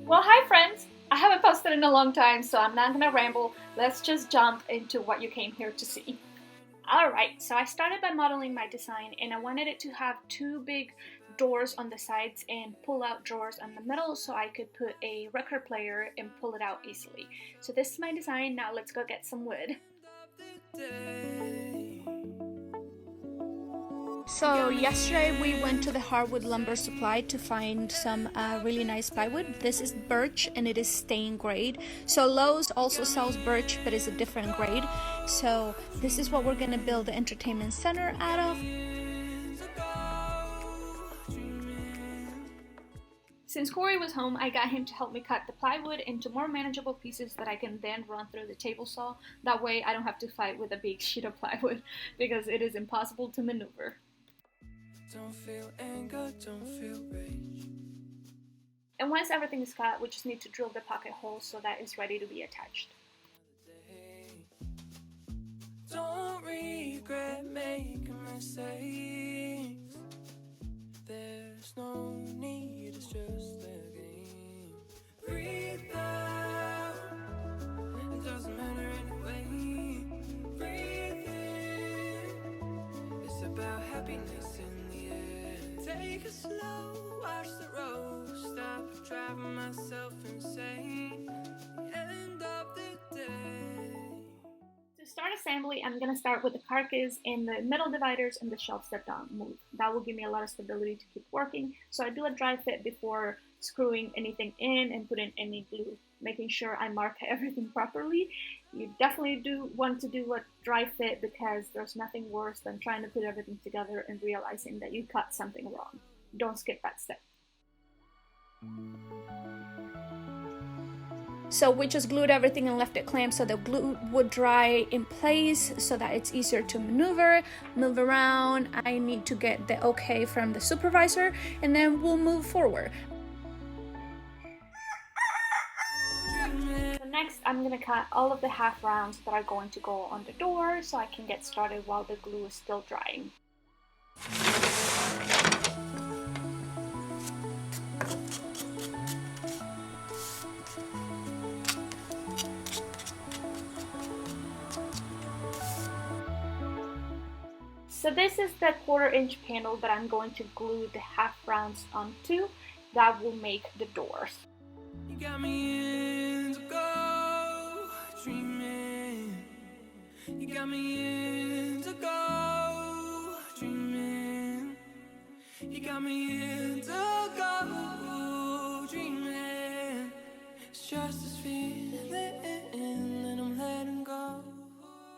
Well, hi friends! I haven't posted in a long time, so I'm not gonna ramble. Let's just jump into what you came here to see. Alright, so I started by modeling my design and I wanted it to have two big doors on the sides and pull-out drawers on the middle so I could put a record player and pull it out easily. So this is my design. Now let's go get some wood. So yesterday we went to the hardwood lumber supply to find some really nice plywood. This is birch and it is stain grade. So Lowe's also sells birch but it's a different grade. So this is what we're gonna build the entertainment center out of. Since Corey was home, I got him to help me cut the plywood into more manageable pieces that I can then run through the table saw. That way I don't have to fight with a big sheet of plywood because it is impossible to maneuver. Don't feel anger, don't feel rage. And once everything is cut, we just need to drill the pocket hole so that it's ready to be attached. Don't regret making mistakes. There's no need, it's just a game. Breathe out, it doesn't matter anyway. Breathe in, it's about happiness in the air. Take it slow, watch the road, stop driving myself insane. The end of the day. To start assembly, I'm going to start with the carcass and the metal dividers and the shelves that don't move. That will give me a lot of stability to keep working. So I do a dry fit before screwing anything in and putting any glue, making sure I mark everything properly. You definitely do want to do a dry fit because there's nothing worse than trying to put everything together and realizing that you cut something wrong. Don't skip that step. So we just glued everything and left it clamped so the glue would dry in place so that it's easier to maneuver, move around. I need to get the okay from the supervisor and then we'll move forward. So next I'm going to cut all of the half rounds that are going to go on the door so I can get started while the glue is still drying. So this is the 1/4-inch panel that I'm going to glue the half rounds onto. That will make the doors. You got me in to go dreaming. You got me in to go dreaming. You got me in to go dreaming. It's just this feeling and I'm letting go.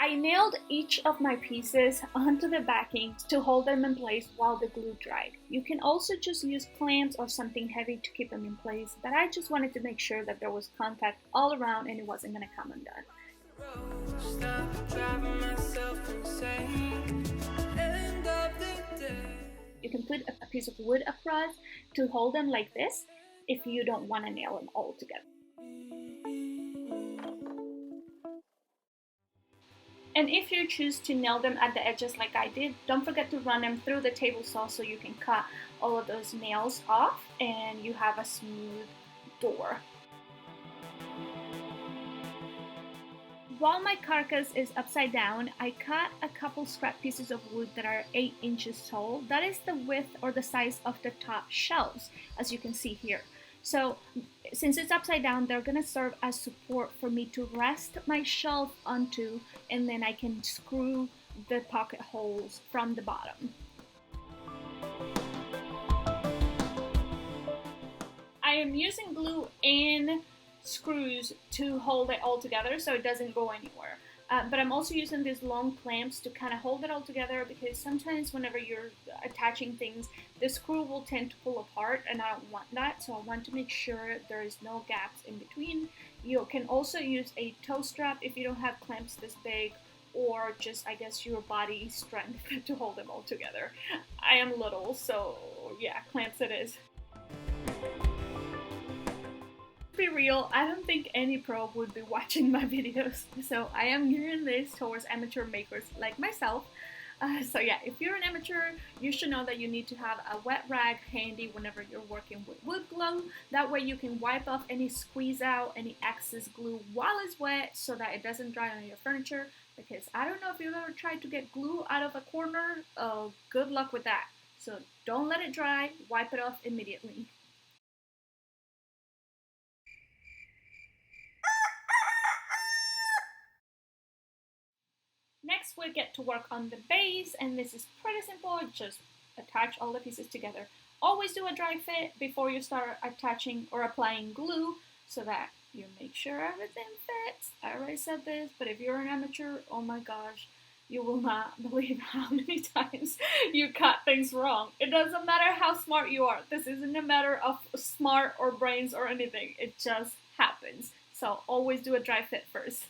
I nailed each of my pieces onto the backing to hold them in place while the glue dried. You can also just use clamps or something heavy to keep them in place, but I just wanted to make sure that there was contact all around and it wasn't going to come undone. You can put a piece of wood across to hold them like this if you don't want to nail them all together. And if you choose to nail them at the edges like I did, don't forget to run them through the table saw so you can cut all of those nails off and you have a smooth door. While my carcass is upside down, I cut a couple scrap pieces of wood that are 8 inches tall. That is the width or the size of the top shelves, as you can see here. So since it's upside down, they're going to serve as support for me to rest my shelf onto, and then I can screw the pocket holes from the bottom. I am using glue and screws to hold it all together so it doesn't go anywhere. But I'm also using these long clamps to kind of hold it all together because sometimes whenever you're attaching things, the screw will tend to pull apart and I don't want that. So I want to make sure there is no gaps in between. You can also use a toe strap if you don't have clamps this big, or just, I guess, your body strength to hold them all together. I am little, so yeah, clamps it is. Be real, I don't think any pro would be watching my videos, so I am gearing this towards amateur makers like myself. So yeah, if you're an amateur, you should know that you need to have a wet rag handy whenever you're working with wood glue. That way you can wipe off any squeeze out, any excess glue while it's wet so that it doesn't dry on your furniture. Because I don't know if you've ever tried to get glue out of a corner. Oh, good luck with that. So don't let it dry, wipe it off immediately. Next we get to work on the base, and this is pretty simple. Just attach all the pieces together. Always do a dry fit before you start attaching or applying glue so that you make sure everything fits. I already said this, but if you're an amateur, oh my gosh, you will not believe how many times you cut things wrong. It doesn't matter how smart you are. This isn't a matter of smart or brains or anything. It just happens. So always do a dry fit first.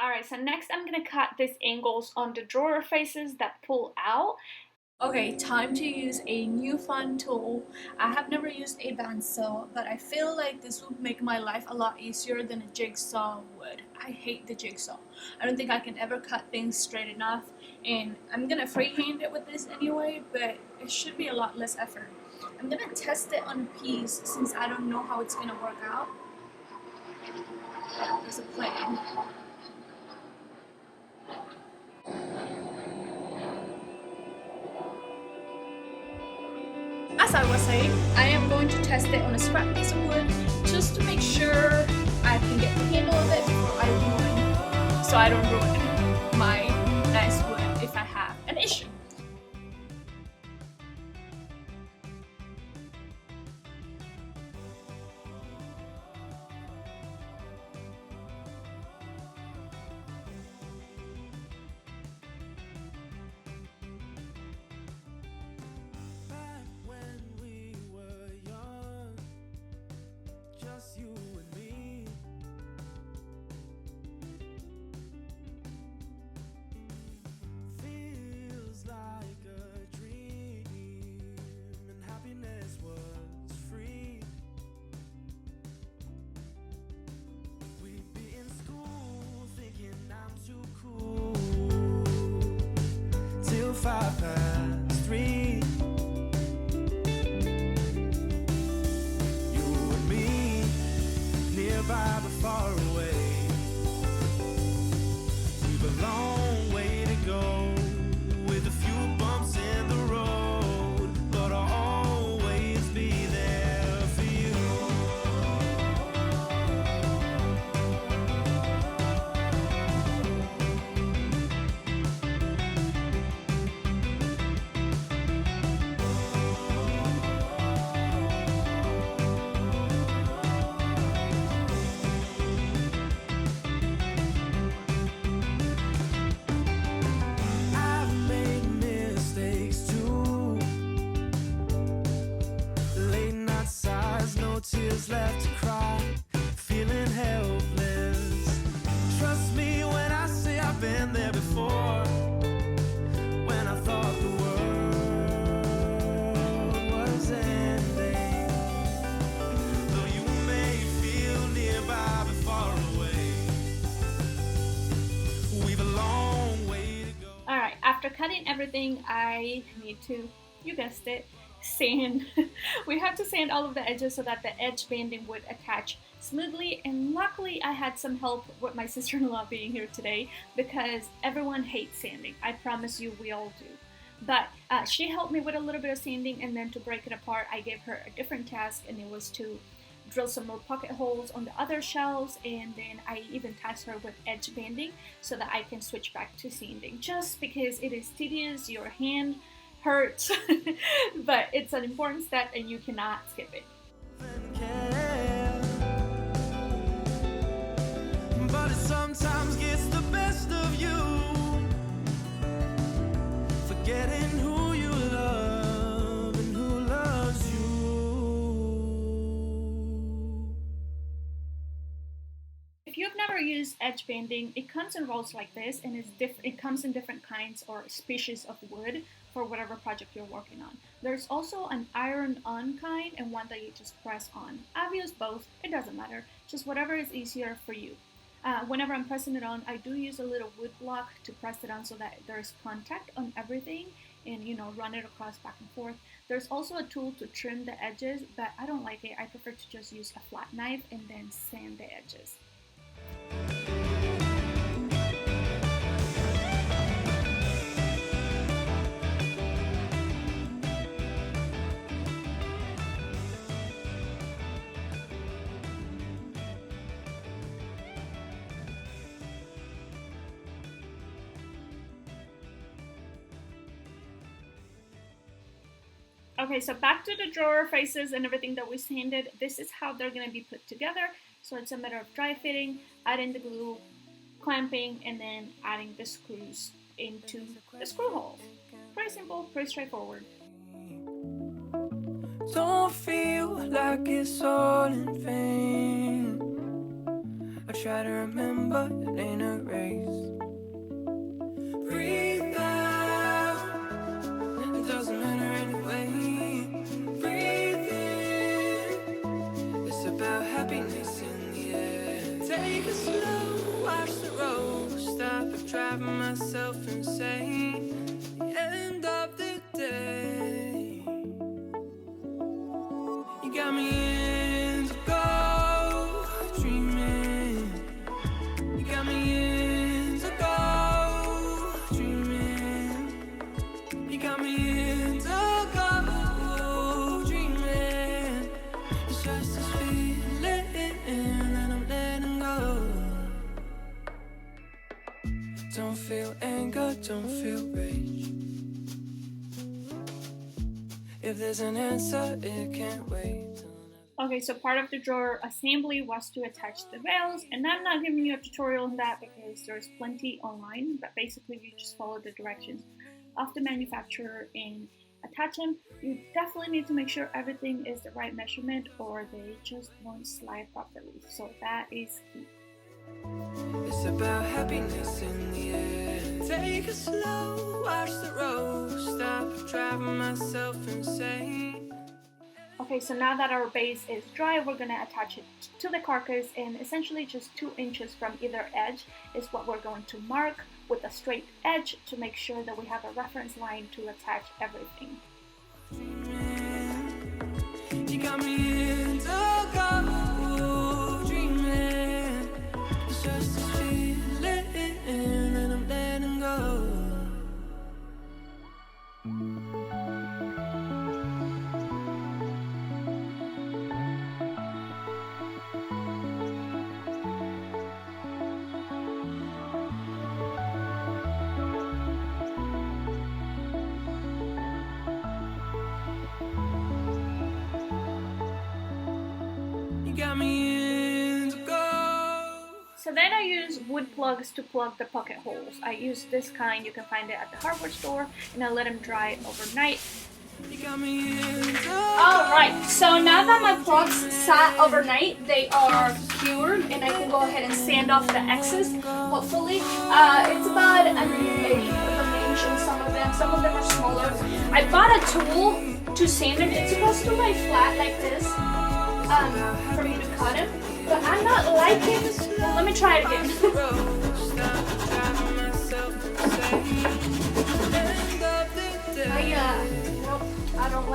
Alright, so next I'm gonna cut these angles on the drawer faces that pull out. Okay, time to use a new fun tool. I have never used a bandsaw, but I feel like this would make my life a lot easier than a jigsaw would. I hate the jigsaw. I don't think I can ever cut things straight enough, and I'm gonna freehand it with this anyway, but it should be a lot less effort. I'm gonna test it on a piece since I don't know how it's gonna work out. There's a plan. As I was saying, I am going to test it on a scrap piece of wood just to make sure I can get the handle of it before I don't ruin my nice wood if I have an issue. Back when we were young, just you and me. Feels like a dream, and happiness was free. We'd be in school thinking I'm too cool till 3:05. You and me, nearby but far away. We've a long way to go, with a few bumps in the road, but I'll always be there for you. after cutting everything, I need to, you guessed it, sand. We have to sand all of the edges so that the edge banding would attach smoothly, and luckily I had some help with my sister-in-law being here today, because everyone hates sanding. I promise you, we all do. But she helped me with a little bit of sanding, and then to break it apart, I gave her a different task, and it was to drill some more pocket holes on the other shelves, and then I even tasked her with edge banding so that I can switch back to sanding, just because it is tedious, your hand hurts, but it's an important step and you cannot skip it. But it sometimes gets the best of you, forgetting who you love and who loves you. If you've never used edge banding, it comes in rolls like this, and it comes in different kinds or species of wood for whatever project you're working on. There's also an iron-on kind and one that you just press on. I've used both, it doesn't matter, just whatever is easier for you. Whenever I'm pressing it on, I do use a little wood block to press it on so that there's contact on everything, and run it across back and forth. There's also a tool to trim the edges, but I don't like it. I prefer to just use a flat knife and then sand the edges. Okay, so back to the drawer faces and everything that we sanded. This is how they're going to be put together. So it's a matter of dry fitting, adding the glue, clamping, and then adding the screws into the screw holes. Pretty simple, pretty straightforward. Don't feel like it's all in vain. I try to remember, it ain't a race. Breathe out, it doesn't matter anyway. Breathe in, it's about happiness in the air. Take it slow, watch the road, stop it driving myself insane. The end of the day, you got me in to go dreaming. You got me in to go dreaming. You got me in to go dreaming. It's just this feeling and I'm letting go. Don't feel anger, don't feel rage. If there's an answer, it can't wait. Okay, so part of the drawer assembly was to attach the rails, and I'm not giving you a tutorial on that because there's plenty online, but basically you just follow the directions of the manufacturer and attach them. You definitely need to make sure everything is the right measurement or they just won't slide properly, so that is key. It's about happiness in the air. Take it slow, watch the road, stop driving myself insane. Okay, so now that our base is dry, we're gonna attach it to the carcass, and essentially just 2 inches from either edge is what we're going to mark with a straight edge to make sure that we have a reference line to attach everything. You got me in to go dreaming. It's just this feeling and I'm letting go. Got me in to go. So then I use wood plugs to plug the pocket holes. I use this kind, you can find it at the hardware store, and I let them dry overnight. You got me in to Alright, so now that my plugs sat overnight, they are cured, and I can go ahead and sand off the excess, hopefully. It's about an inch on some of them are smaller. I bought a tool to sand them. It's supposed to lay flat like this. For me to cut it, but I'm not liking this. Well, let me try it again.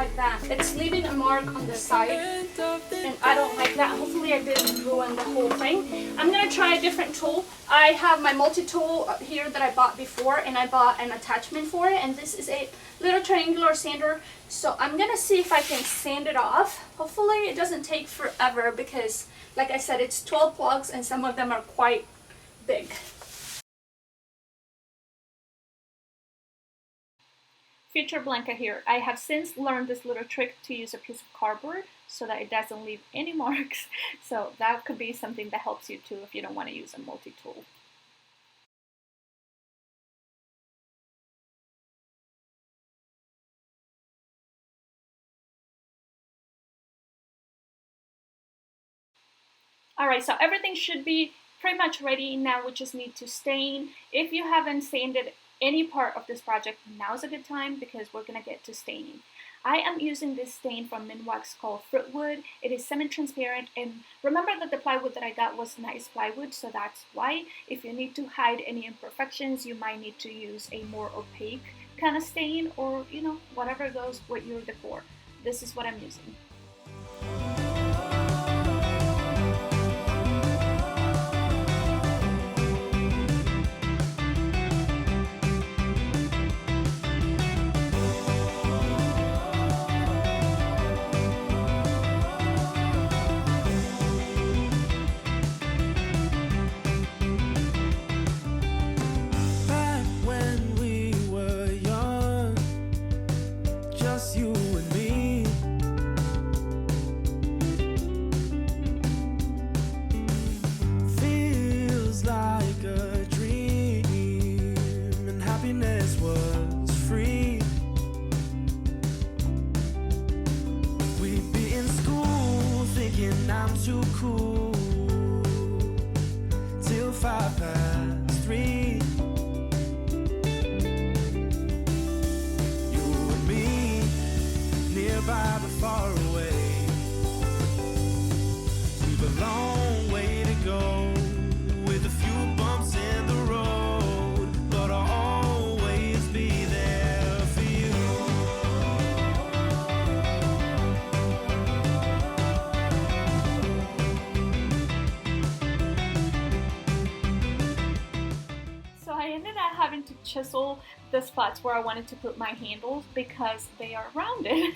like that. It's leaving a mark on the side, and I don't like that. Hopefully I didn't ruin the whole thing. I'm gonna try a different tool. I have my multi-tool here that I bought before, and I bought an attachment for it, and this is a little triangular sander. So I'm gonna see if I can sand it off. Hopefully it doesn't take forever because, like I said, it's 12 plugs and some of them are quite big. Future Blanca here. I have since learned this little trick to use a piece of cardboard so that it doesn't leave any marks. So that could be something that helps you too if you don't want to use a multi-tool. Alright, so everything should be pretty much ready. Now we just need to stain. If you haven't sanded any part of this project, now's a good time because we're gonna get to staining. I am using this stain from Minwax called Fruitwood. It is semi-transparent, and remember that the plywood that I got was nice plywood, so that's why. If you need to hide any imperfections, you might need to use a more opaque kind of stain, or you know, whatever goes with your decor. This is what I'm using. Too cool till 3:05. You and me, nearby but far away. We've a long way to go with a few bumps in the road, but I'll always be there for you. Having to chisel the spots where I wanted to put my handles because they are rounded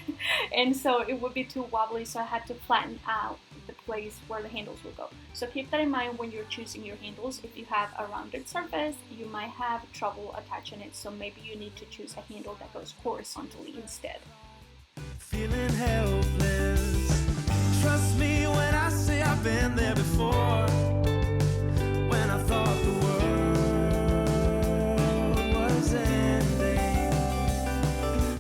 and so it would be too wobbly, so I had to flatten out the place where the handles will go. So keep that in mind when you're choosing your handles. If you have a rounded surface, you might have trouble attaching it, so maybe you need to choose a handle that goes horizontally instead. Feeling helpless. Trust me when I say I've been there before. When I thought the world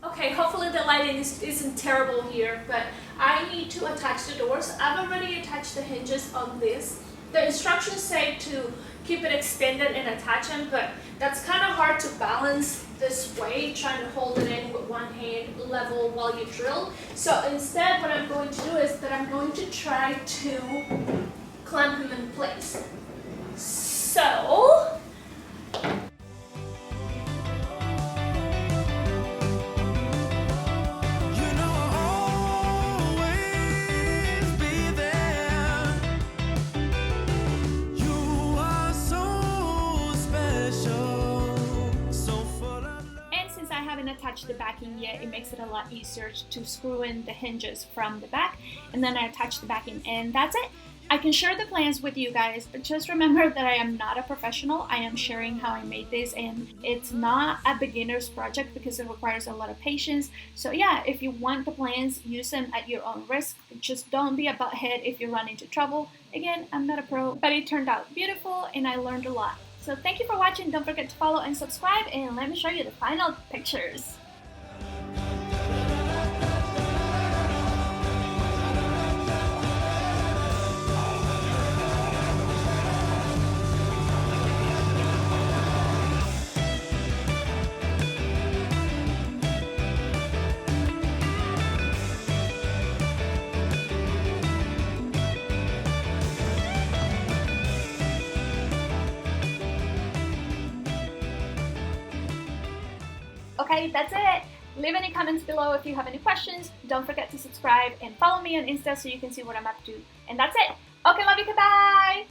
Okay, hopefully the lighting isn't terrible here, but I need to attach the doors. I've already attached the hinges on this. The instructions say to keep it extended and attach them, but that's kind of hard to balance this way, trying to hold it in with one hand level while you drill. So instead what I'm going to do is that I'm going to try to clamp them in place. So attach the backing yet, it makes it a lot easier to screw in the hinges from the back, and then I attach the backing, and that's it. I can share the plans with you guys, but just remember that I am not a professional. I am sharing how I made this, and it's not a beginner's project because it requires a lot of patience. So yeah, if you want the plans, use them at your own risk. Just don't be a butthead if you run into trouble. Again, I'm not a pro, but it turned out beautiful and I learned a lot. So thank you for watching. Don't forget to follow and subscribe, and let me show you the final pictures. Okay, that's it. Leave any comments below if you have any questions. Don't forget to subscribe and follow me on Insta so you can see what I'm up to. And that's it. Okay, love you, goodbye!